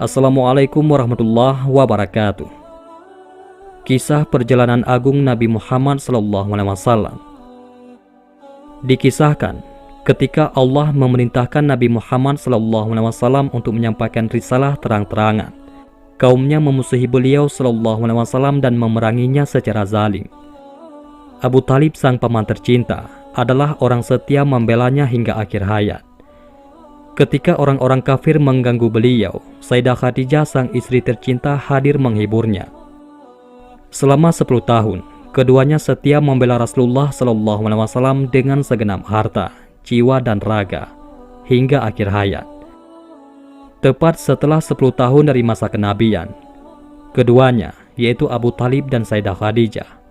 Assalamualaikum warahmatullahi wabarakatuh. Kisah perjalanan agung Nabi Muhammad SAW. Dikisahkan, ketika Allah memerintahkan Nabi Muhammad SAW untuk menyampaikan risalah terang-terangan, kaumnya memusuhi beliau SAW dan memeranginya secara zalim. Abu Talib sang paman tercinta adalah orang setia membelanya hingga akhir hayat. Ketika orang-orang kafir mengganggu beliau, Sayyidah Khadijah sang istri tercinta hadir menghiburnya. Selama 10 tahun, keduanya setia membela Rasulullah SAW dengan segenap harta, jiwa dan raga, hingga akhir hayat. Tepat setelah 10 tahun dari masa kenabian, keduanya, yaitu Abu Talib dan Sayyidah Khadijah,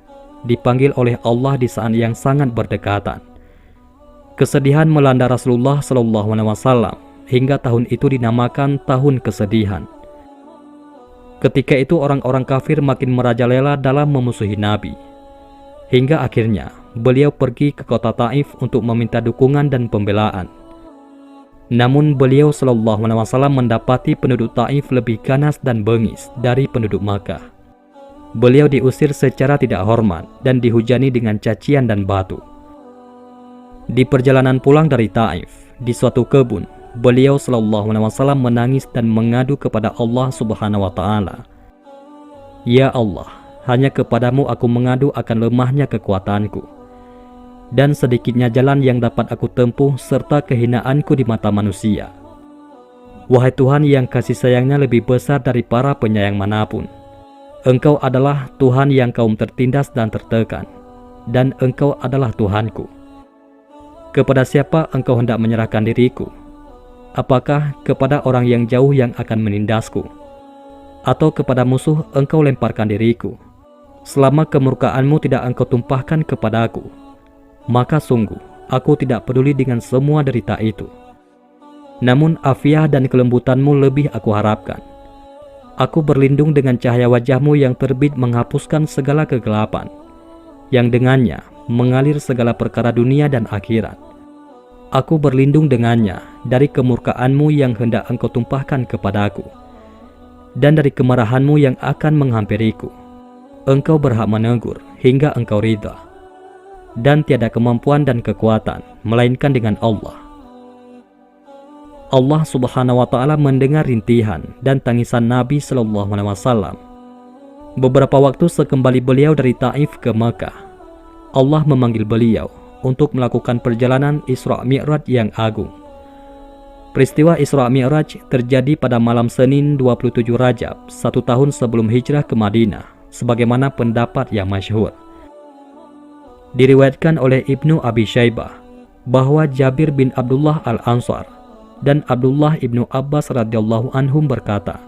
dipanggil oleh Allah di saat yang sangat berdekatan. Kesedihan melanda Rasulullah SAW hingga tahun itu dinamakan tahun kesedihan. Ketika itu orang-orang kafir makin merajalela dalam memusuhi Nabi. Hingga akhirnya beliau pergi ke kota Taif untuk meminta dukungan dan pembelaan. Namun beliau SAW mendapati penduduk Taif lebih ganas dan bengis dari penduduk Makkah. Beliau diusir secara tidak hormat dan dihujani dengan cacian dan batu. Di perjalanan pulang dari Taif, di suatu kebun, beliau SAW menangis dan mengadu kepada Allah Subhanahu wa Ta'ala. Ya Allah, hanya kepadamu aku mengadu akan lemahnya kekuatanku dan sedikitnya jalan yang dapat aku tempuh serta kehinaanku di mata manusia. Wahai Tuhan yang kasih sayangnya lebih besar dari para penyayang manapun, Engkau adalah Tuhan yang kaum tertindas dan tertekan, dan Engkau adalah Tuhanku. Kepada siapa Engkau hendak menyerahkan diriku? Apakah kepada orang yang jauh yang akan menindasku? Atau kepada musuh Engkau lemparkan diriku? Selama kemurkaanmu tidak Engkau tumpahkan kepadaku, maka sungguh aku tidak peduli dengan semua derita itu. Namun afiah dan kelembutanmu lebih aku harapkan. Aku berlindung dengan cahaya wajahmu yang terbit menghapuskan segala kegelapan, yang dengannya mengalir segala perkara dunia dan akhirat. Aku berlindung dengannya dari kemurkaanmu yang hendak Engkau tumpahkan kepadaku, dan dari kemarahanmu yang akan menghampiriku. Engkau berhak menegur hingga Engkau ridha, dan tiada kemampuan dan kekuatan melainkan dengan Allah. Allah Subhanahu wa Ta'ala mendengar rintihan dan tangisan Nabi SAW. Beberapa waktu sekembali beliau dari Taif ke Makkah, Allah memanggil beliau untuk melakukan perjalanan Isra Mi'raj yang agung. Peristiwa Isra Mi'raj terjadi pada malam Senin 27 Rajab, 1 tahun sebelum hijrah ke Madinah, sebagaimana pendapat yang masyhur. Diriwayatkan oleh Ibnu Abi Syaibah bahwa Jabir bin Abdullah Al-Ansar dan Abdullah ibnu Abbas radhiyallahu anhum berkata,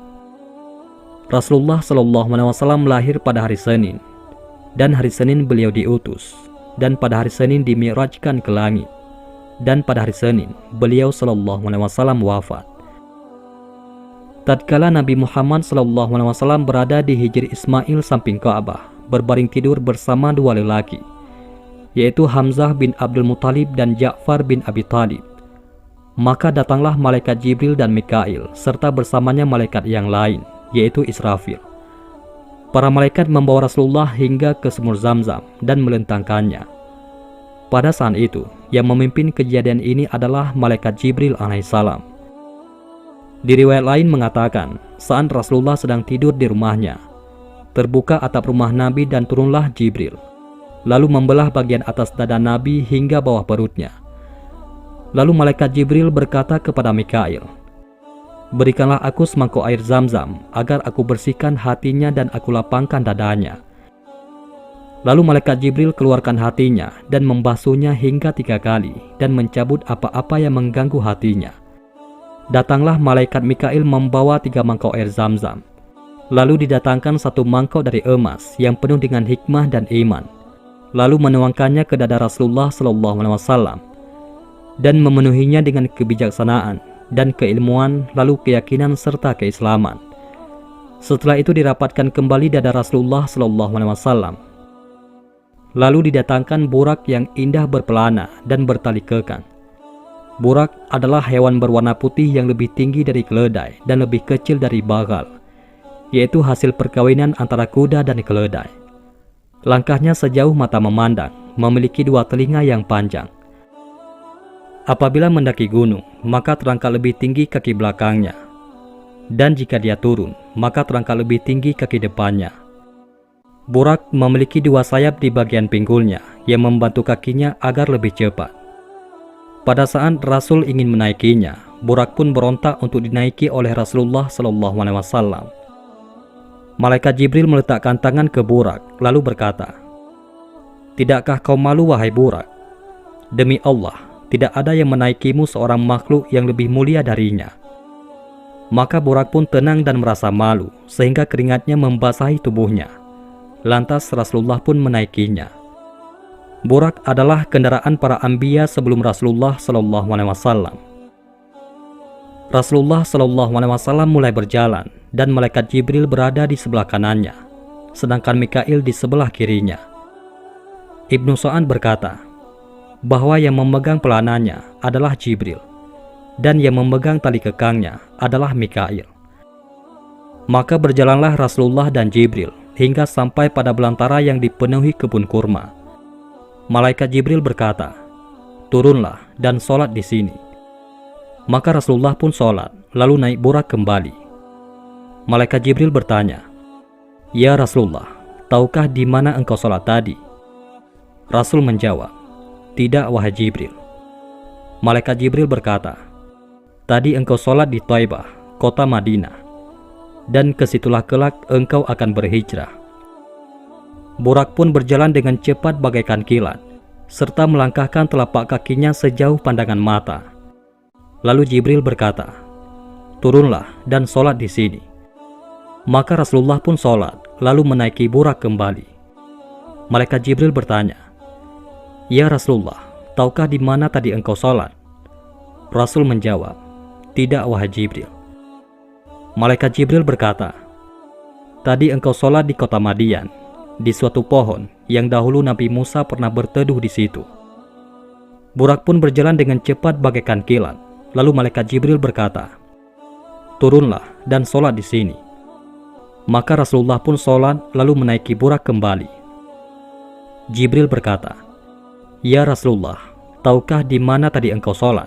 Rasulullah SAW lahir pada hari Senin, dan hari Senin beliau diutus, dan pada hari Senin dimi'rajkan ke langit, dan pada hari Senin beliau SAW wafat. Tatkala Nabi Muhammad SAW berada di Hijri Ismail samping Ka'bah, berbaring tidur bersama dua lelaki, yaitu Hamzah bin Abdul Muttalib dan Ja'far bin Abi Talib, maka datanglah malaikat Jibril dan Mikail serta bersamanya malaikat yang lain, yaitu Israfil. Para malaikat membawa Rasulullah hingga ke sumur Zamzam dan melentangkannya. Pada saat itu, yang memimpin kejadian ini adalah malaikat Jibril alaihissalam. Di riwayat lain mengatakan, saat Rasulullah sedang tidur di rumahnya, terbuka atap rumah Nabi dan turunlah Jibril, lalu membelah bagian atas dada Nabi hingga bawah perutnya. Lalu malaikat Jibril berkata kepada Mikail, berikanlah aku semangkuk air Zamzam agar aku bersihkan hatinya dan aku lapangkan dadanya. Lalu malaikat Jibril keluarkan hatinya dan membasuhnya hingga 3 kali dan mencabut apa-apa yang mengganggu hatinya. Datanglah malaikat Mikail membawa 3 mangkok air Zamzam. Lalu didatangkan 1 mangkok dari emas yang penuh dengan hikmah dan iman. Lalu menuangkannya ke dada Rasulullah SAW dan memenuhinya dengan kebijaksanaan dan keilmuan, lalu keyakinan serta keislaman. Setelah itu dirapatkan kembali dada Rasulullah SAW. Lalu didatangkan burak yang indah berpelana dan bertali kekang. Burak adalah hewan berwarna putih yang lebih tinggi dari keledai dan lebih kecil dari bagal, yaitu hasil perkawinan antara kuda dan keledai. Langkahnya sejauh mata memandang, memiliki 2 telinga yang panjang. Apabila mendaki gunung, maka terangkat lebih tinggi kaki belakangnya. Dan jika dia turun, maka terangkat lebih tinggi kaki depannya. Burak memiliki 2 sayap di bagian pinggulnya yang membantu kakinya agar lebih cepat. Pada saat Rasul ingin menaikinya, Burak pun berontak untuk dinaiki oleh Rasulullah SAW. Malaikat Jibril meletakkan tangan ke Burak lalu berkata, "Tidakkah kau malu wahai Burak? Demi Allah, tidak ada yang menaikimu seorang makhluk yang lebih mulia darinya." Maka Burak pun tenang dan merasa malu sehingga keringatnya membasahi tubuhnya. Lantas Rasulullah pun menaikinya. Burak adalah kendaraan para anbiya sebelum Rasulullah SAW. Rasulullah SAW mulai berjalan dan malaikat Jibril berada di sebelah kanannya, sedangkan Mikail di sebelah kirinya. Ibnu Sa'ad berkata bahwa yang memegang pelananya adalah Jibril dan yang memegang tali kekangnya adalah Mikail. Maka berjalanlah Rasulullah dan Jibril hingga sampai pada belantara yang dipenuhi kebun kurma. Malaikat Jibril berkata, "Turunlah dan sholat di sini." Maka Rasulullah pun sholat, lalu naik Burak kembali. Malaikat Jibril bertanya, "Ya Rasulullah, tahukah di mana engkau sholat tadi?" Rasul menjawab, "Tidak wahai Jibril." Malaikat Jibril berkata, "Tadi engkau sholat di Thaibah, kota Madinah, dan kesitulah kelak engkau akan berhijrah." Burak pun berjalan dengan cepat bagaikan kilat, serta melangkahkan telapak kakinya sejauh pandangan mata. Lalu Jibril berkata, "Turunlah dan sholat di sini." Maka Rasulullah pun sholat, lalu menaiki Burak kembali. Malaikat Jibril bertanya, "Ya Rasulullah, tahukah di mana tadi engkau sholat?" Rasul menjawab, "Tidak wahai Jibril." Malaikat Jibril berkata, "Tadi engkau sholat di kota Madian, di suatu pohon yang dahulu Nabi Musa pernah berteduh di situ." Burak pun berjalan dengan cepat bagaikan kilat. Lalu malaikat Jibril berkata, "Turunlah dan sholat di sini." Maka Rasulullah pun sholat lalu menaiki Burak kembali. Jibril berkata, "Ya Rasulullah, tahukah di mana tadi engkau sholat?"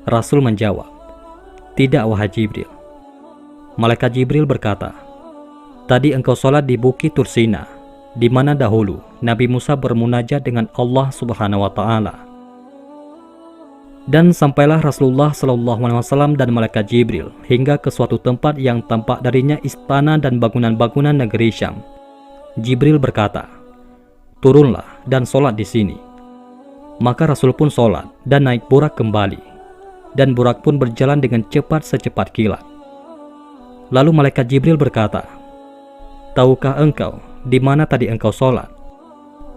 Rasul menjawab, "Tidak wahai Jibril." Malaikat Jibril berkata, "Tadi engkau sholat di Bukit Tursina, di mana dahulu Nabi Musa bermunajat dengan Allah Subhanahu wa Ta'ala." Dan sampailah Rasulullah SAW dan malaikat Jibril hingga ke suatu tempat yang tampak darinya istana dan bangunan-bangunan negeri Syam. Jibril berkata, "Turunlah dan sholat di sini." Maka Rasul pun sholat dan naik Burak kembali, dan Burak pun berjalan dengan cepat secepat kilat. Lalu malaikat Jibril berkata, "Tahukah engkau di mana tadi engkau sholat?"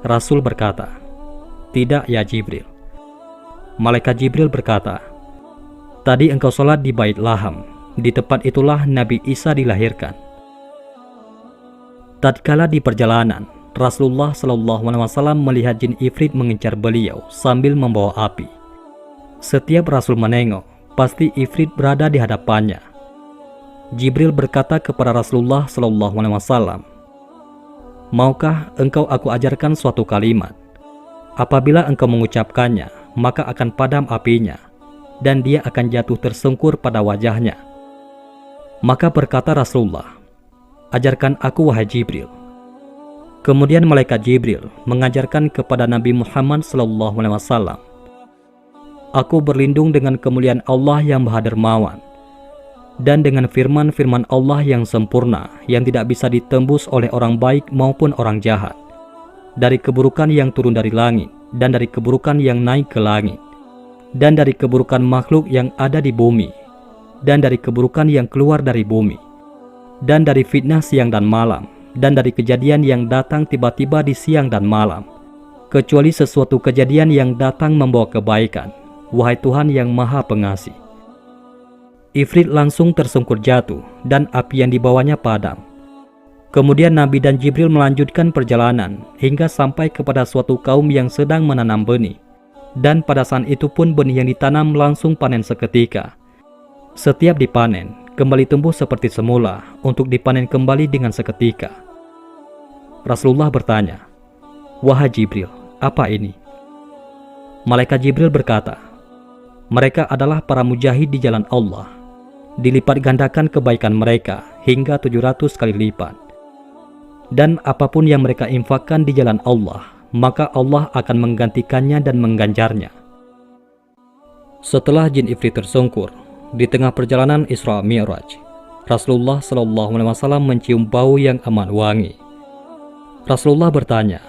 Rasul berkata, "Tidak ya Jibril." Malaikat Jibril berkata, "Tadi engkau sholat di Bait Laham, di tempat itulah Nabi Isa dilahirkan." Tatkala di perjalanan, Rasulullah SAW melihat jin Ifrit mengincar beliau sambil membawa api. Setiap Rasul menengok, pasti Ifrit berada di hadapannya. Jibril berkata kepada Rasulullah SAW, "Maukah engkau aku ajarkan suatu kalimat? Apabila engkau mengucapkannya, maka akan padam apinya, dan dia akan jatuh tersungkur pada wajahnya." Maka berkata Rasulullah, "Ajarkan aku wahai Jibril." Kemudian malaikat Jibril mengajarkan kepada Nabi Muhammad SAW, "Aku berlindung dengan kemuliaan Allah yang Maha Dermawan, dan dengan firman-firman Allah yang sempurna yang tidak bisa ditembus oleh orang baik maupun orang jahat, dari keburukan yang turun dari langit, dan dari keburukan yang naik ke langit, dan dari keburukan makhluk yang ada di bumi, dan dari keburukan yang keluar dari bumi, dan dari fitnah siang dan malam, dan dari kejadian yang datang tiba-tiba di siang dan malam, kecuali sesuatu kejadian yang datang membawa kebaikan, wahai Tuhan yang Maha Pengasih." Ifrit langsung tersungkur jatuh, dan api yang dibawanya padam. Kemudian Nabi dan Jibril melanjutkan perjalanan hingga sampai kepada suatu kaum yang sedang menanam benih. Dan pada saat itu pun benih yang ditanam langsung panen seketika. Setiap dipanen, kembali tumbuh seperti semula untuk dipanen kembali dengan seketika. Rasulullah bertanya, "Wahai Jibril, apa ini?" Malaikat Jibril berkata, "Mereka adalah para mujahid di jalan Allah. Dilipat gandakan kebaikan mereka hingga 700 kali lipat. Dan apapun yang mereka infakkan di jalan Allah, maka Allah akan menggantikannya dan mengganjarnya." Setelah jin ifrit tersungkur, di tengah perjalanan Isra Mi'raj, Rasulullah SAW mencium bau yang amat wangi. Rasulullah bertanya,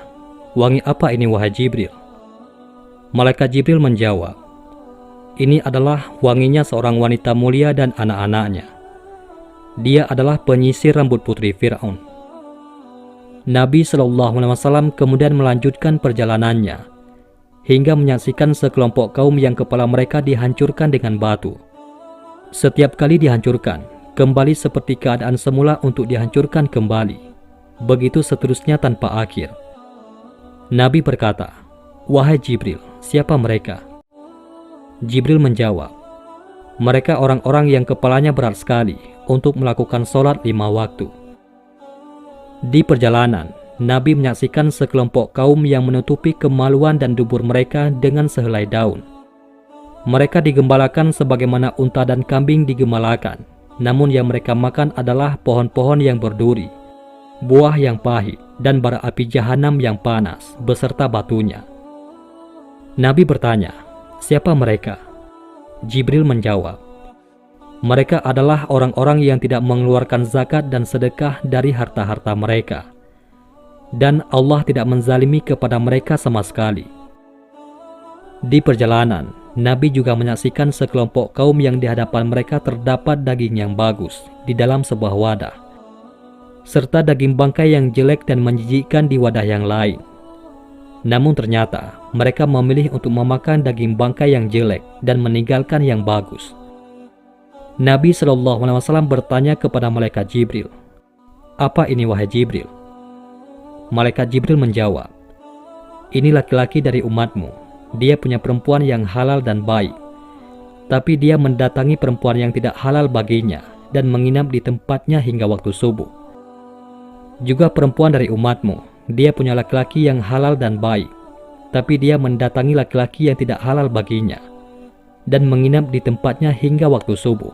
"Wangi apa ini wahai Jibril?" Malaikat Jibril menjawab, "Ini adalah wanginya seorang wanita mulia dan anak-anaknya. Dia adalah penyisir rambut putri Fir'aun." Nabi SAW kemudian melanjutkan perjalanannya hingga menyaksikan sekelompok kaum yang kepala mereka dihancurkan dengan batu. Setiap kali dihancurkan, kembali seperti keadaan semula untuk dihancurkan kembali. Begitu seterusnya tanpa akhir. Nabi berkata, "Wahai Jibril, siapa mereka?" Jibril menjawab, "Mereka orang-orang yang kepalanya berat sekali untuk melakukan sholat 5 waktu." Di perjalanan, Nabi menyaksikan sekelompok kaum yang menutupi kemaluan dan dubur mereka dengan sehelai daun. Mereka digembalakan sebagaimana unta dan kambing digembalakan, namun yang mereka makan adalah pohon-pohon yang berduri, buah yang pahit, dan bara api jahanam yang panas, beserta batunya. Nabi bertanya, "Siapa mereka?" Jibril menjawab, "Mereka adalah orang-orang yang tidak mengeluarkan zakat dan sedekah dari harta-harta mereka. Dan Allah tidak menzalimi kepada mereka sama sekali." Di perjalanan, Nabi juga menyaksikan sekelompok kaum yang di hadapan mereka terdapat daging yang bagus di dalam sebuah wadah, serta daging bangkai yang jelek dan menjijikkan di wadah yang lain. Namun ternyata mereka memilih untuk memakan daging bangkai yang jelek dan meninggalkan yang bagus. Nabi SAW bertanya kepada malaikat Jibril, "Apa ini wahai Jibril?" Malaikat Jibril menjawab, "Ini laki-laki dari umatmu. Dia punya perempuan yang halal dan baik, tapi dia mendatangi perempuan yang tidak halal baginya dan menginap di tempatnya hingga waktu subuh. Juga perempuan dari umatmu, dia punya laki-laki yang halal dan baik, tapi dia mendatangi laki-laki yang tidak halal baginya dan menginap di tempatnya hingga waktu subuh."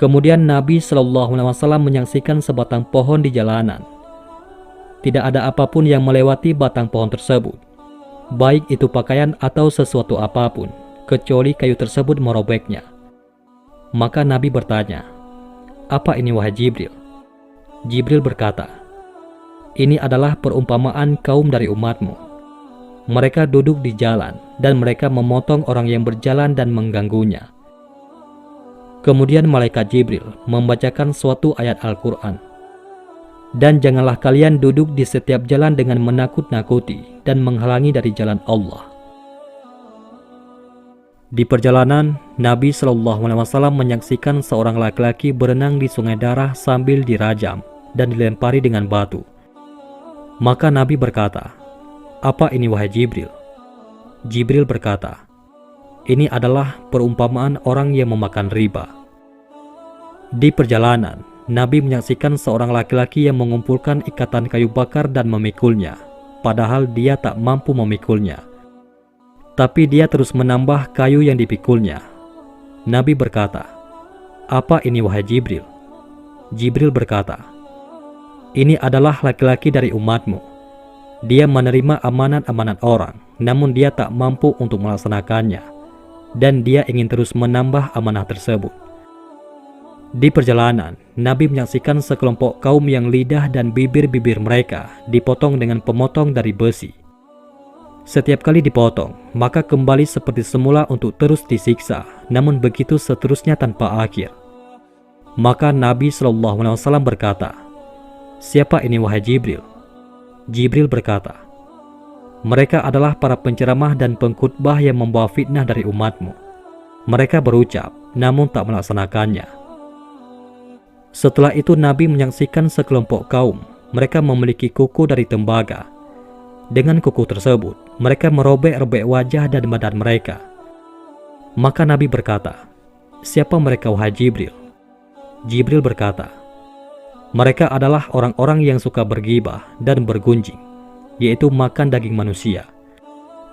Kemudian Nabi SAW menyaksikan sebatang pohon di jalanan. Tidak ada apapun yang melewati batang pohon tersebut, baik itu pakaian atau sesuatu apapun, kecuali kayu tersebut merobeknya. Maka Nabi bertanya, "Apa ini wahai Jibril?" Jibril berkata, "Ini adalah perumpamaan kaum dari umatmu. Mereka duduk di jalan dan mereka memotong orang yang berjalan dan mengganggunya." Kemudian malaikat Jibril membacakan suatu ayat Al-Quran, "Dan janganlah kalian duduk di setiap jalan dengan menakut-nakuti dan menghalangi dari jalan Allah." Di perjalanan, Nabi SAW menyaksikan seorang laki-laki berenang di sungai darah sambil dirajam dan dilempari dengan batu. Maka Nabi berkata, "Apa ini wahai Jibril?" Jibril berkata, "Ini adalah perumpamaan orang yang memakan riba." Di perjalanan, Nabi menyaksikan seorang laki-laki yang mengumpulkan ikatan kayu bakar dan memikulnya, padahal dia tak mampu memikulnya. Tapi dia terus menambah kayu yang dipikulnya. Nabi berkata, "Apa ini wahai Jibril?" Jibril berkata, "Ini adalah laki-laki dari umatmu. Dia menerima amanat-amanat orang, namun dia tak mampu untuk melaksanakannya, dan dia ingin terus menambah amanah tersebut." Di perjalanan, Nabi menyaksikan sekelompok kaum yang lidah dan bibir-bibir mereka dipotong dengan pemotong dari besi. Setiap kali dipotong, maka kembali seperti semula untuk terus disiksa, namun begitu seterusnya tanpa akhir. Maka Nabi SAW berkata, "Siapa ini wahai Jibril?" Jibril berkata, "Mereka adalah para penceramah dan pengkhutbah yang membawa fitnah dari umatmu. Mereka berucap, namun tak melaksanakannya." Setelah itu Nabi menyaksikan sekelompok kaum, mereka memiliki kuku dari tembaga, Dengan kuku tersebut, mereka merobek-robek wajah dan badan mereka. Maka Nabi berkata, "Siapa mereka, wahai Jibril?" Jibril berkata, "Mereka adalah orang-orang yang suka bergibah dan bergunjing, yaitu makan daging manusia.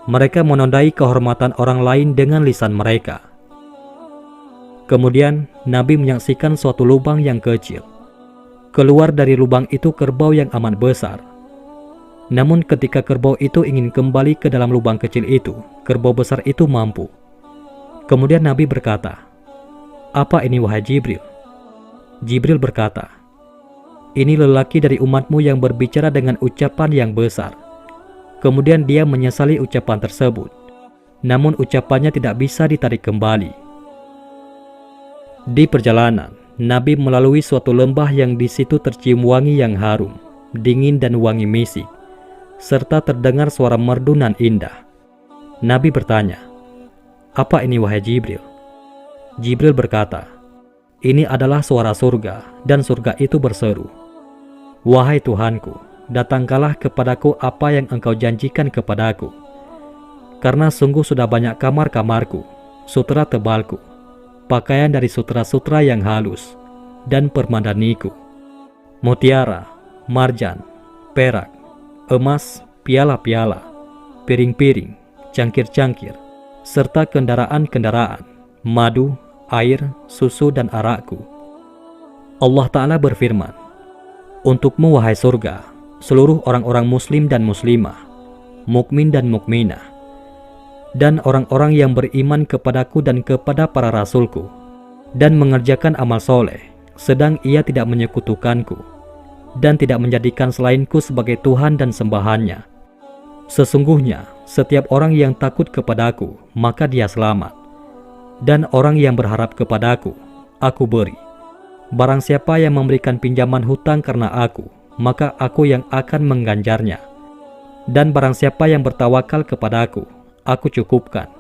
Mereka menodai kehormatan orang lain dengan lisan mereka." Kemudian Nabi menyaksikan suatu lubang yang kecil. Keluar dari lubang itu kerbau yang amat besar. Namun ketika kerbau itu ingin kembali ke dalam lubang kecil itu, kerbau besar itu mampu. Kemudian Nabi berkata, "Apa ini, wahai Jibril?" Jibril berkata, "Ini lelaki dari umatmu yang berbicara dengan ucapan yang besar." Kemudian dia menyesali ucapan tersebut, namun ucapannya tidak bisa ditarik kembali. Di perjalanan, Nabi melalui suatu lembah yang di situ tercium wangi yang harum, dingin dan wangi misik, serta terdengar suara merdu nan indah. Nabi bertanya, "Apa ini, wahai Jibril?" Jibril berkata, "Ini adalah suara surga," dan surga itu berseru, "Wahai Tuhanku, datangkanlah kepadaku apa yang engkau janjikan kepadaku. Karena sungguh sudah banyak kamar-kamarku, sutera tebalku, pakaian dari sutra-sutra yang halus, dan permadaniku, mutiara, marjan, perak, emas, piala-piala, piring-piring, cangkir-cangkir, serta kendaraan-kendaraan, madu, air, susu, dan arakku." Allah Ta'ala berfirman, "Untukmu, wahai surga, seluruh orang-orang muslim dan muslimah, mukmin dan mukminah, dan orang-orang yang beriman kepadaku dan kepada para rasulku, dan mengerjakan amal soleh, sedang ia tidak menyekutukanku, dan tidak menjadikan selainku sebagai Tuhan dan sembahannya. Sesungguhnya, setiap orang yang takut kepadaku, maka dia selamat. Dan orang yang berharap kepadaku, aku beri. Barang siapa yang memberikan pinjaman hutang karena aku, maka aku yang akan mengganjarnya. Dan barang siapa yang bertawakal kepadaku, aku cukupkan.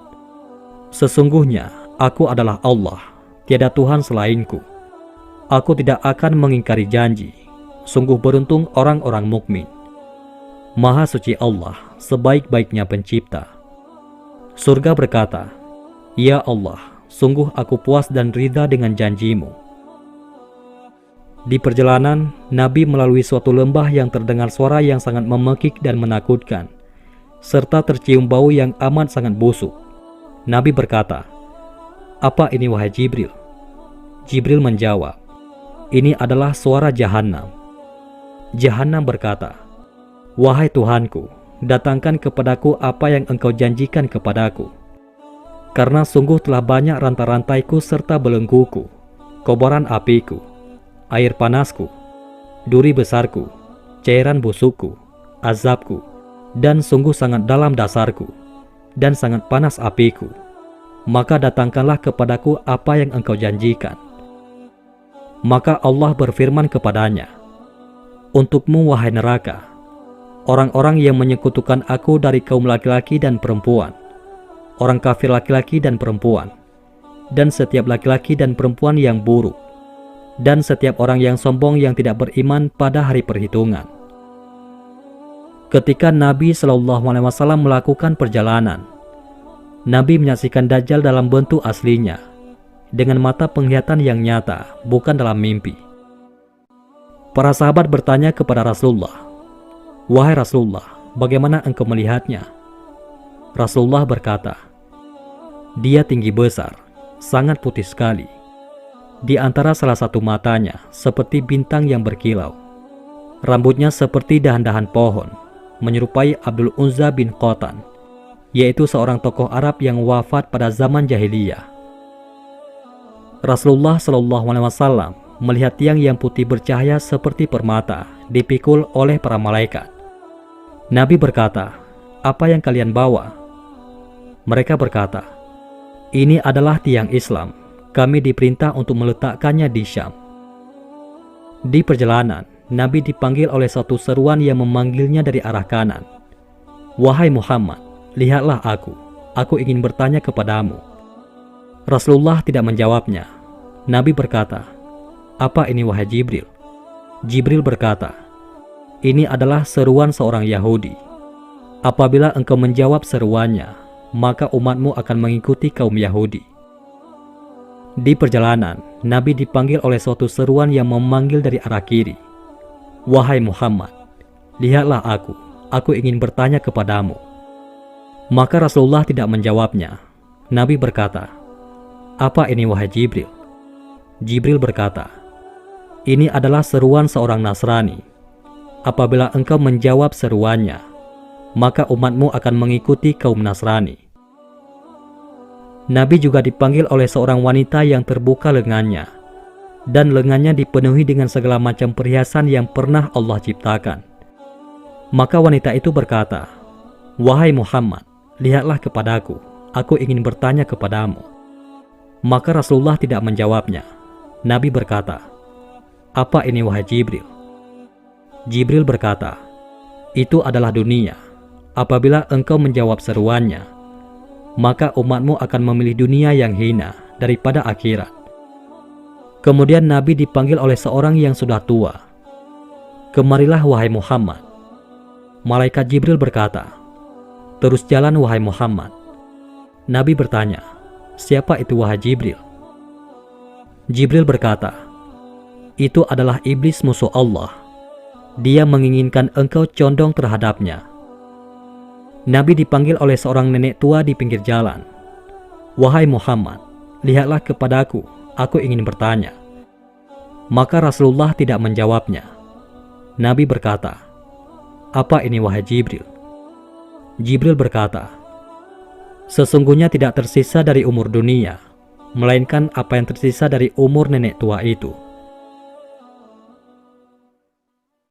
Sesungguhnya, aku adalah Allah, tiada Tuhan selainku. Aku tidak akan mengingkari janji. Sungguh beruntung orang-orang mukmin. Maha suci Allah, sebaik-baiknya pencipta." Surga berkata, "Ya Allah, sungguh aku puas dan ridha dengan janjimu." Di perjalanan, Nabi melalui suatu lembah yang terdengar suara yang sangat memekik dan menakutkan, serta tercium bau yang amat sangat busuk. Nabi berkata, "Apa ini, wahai Jibril?" Jibril menjawab, "Ini adalah suara Jahannam." Jahannam berkata, "Wahai Tuhanku, datangkan kepadaku apa yang engkau janjikan kepadaku. Karena sungguh telah banyak rantai-rantaiku serta belengguku, kobaran apiku, air panasku, duri besarku, cairan busukku, azabku, dan sungguh sangat dalam dasarku, dan sangat panas apiku. Maka datangkanlah kepadaku apa yang engkau janjikan." Maka Allah berfirman kepadanya, "Untukmu, wahai neraka, orang-orang yang menyekutukan aku dari kaum laki-laki dan perempuan, orang kafir laki-laki dan perempuan, dan setiap laki-laki dan perempuan yang buruk, dan setiap orang yang sombong yang tidak beriman pada hari perhitungan." Ketika Nabi SAW melakukan perjalanan, Nabi menyaksikan Dajjal dalam bentuk aslinya, dengan mata penglihatan yang nyata, bukan dalam mimpi. Para sahabat bertanya kepada Rasulullah, "Wahai Rasulullah, bagaimana engkau melihatnya?" Rasulullah berkata, "Dia tinggi besar, sangat putih sekali. Di antara salah satu matanya seperti bintang yang berkilau. Rambutnya seperti dahan-dahan pohon, menyerupai Abdul Uzza bin Qatan, yaitu seorang tokoh Arab yang wafat pada zaman jahiliyah." Rasulullah SAW melihat tiang yang putih bercahaya seperti permata dipikul oleh para malaikat. Nabi berkata, "Apa yang kalian bawa?" Mereka berkata, "Ini adalah tiang Islam. Kami diperintah untuk meletakkannya di Syam." Di perjalanan, Nabi dipanggil oleh satu seruan yang memanggilnya dari arah kanan. "Wahai Muhammad, lihatlah aku ingin bertanya kepadamu." Rasulullah tidak menjawabnya. Nabi berkata, "Apa ini, wahai Jibril?" Jibril berkata, "Ini adalah seruan seorang Yahudi." Apabila engkau menjawab seruannya, maka umatmu akan mengikuti kaum Yahudi. Di perjalanan, Nabi dipanggil oleh suatu seruan yang memanggil dari arah kiri. Wahai Muhammad, lihatlah aku ingin bertanya kepadamu. Maka Rasulullah tidak menjawabnya. Nabi berkata, apa ini wahai Jibril? Jibril berkata, ini adalah seruan seorang Nasrani. Apabila engkau menjawab seruannya, maka umatmu akan mengikuti kaum Nasrani. Nabi juga dipanggil oleh seorang wanita yang terbuka lengannya, dan lengannya dipenuhi dengan segala macam perhiasan yang pernah Allah ciptakan. Maka wanita itu berkata, wahai Muhammad, lihatlah kepadaku, aku ingin bertanya kepadamu. Maka Rasulullah tidak menjawabnya. Nabi berkata, apa ini wahai Jibril? Jibril berkata, itu adalah dunia. Apabila engkau menjawab seruannya, maka umatmu akan memilih dunia yang hina daripada akhirat. Kemudian Nabi dipanggil oleh seorang yang sudah tua. Kemarilah wahai Muhammad. Malaikat Jibril berkata, terus jalan wahai Muhammad. Nabi bertanya, siapa itu wahai Jibril? Jibril berkata, itu adalah iblis musuh Allah. Dia menginginkan engkau condong terhadapnya. Nabi dipanggil oleh seorang nenek tua di pinggir jalan. Wahai Muhammad, lihatlah kepadaku, aku ingin bertanya. Maka Rasulullah tidak menjawabnya. Nabi berkata, apa ini wahai Jibril? Jibril berkata, sesungguhnya tidak tersisa dari umur dunia, melainkan apa yang tersisa dari umur nenek tua itu.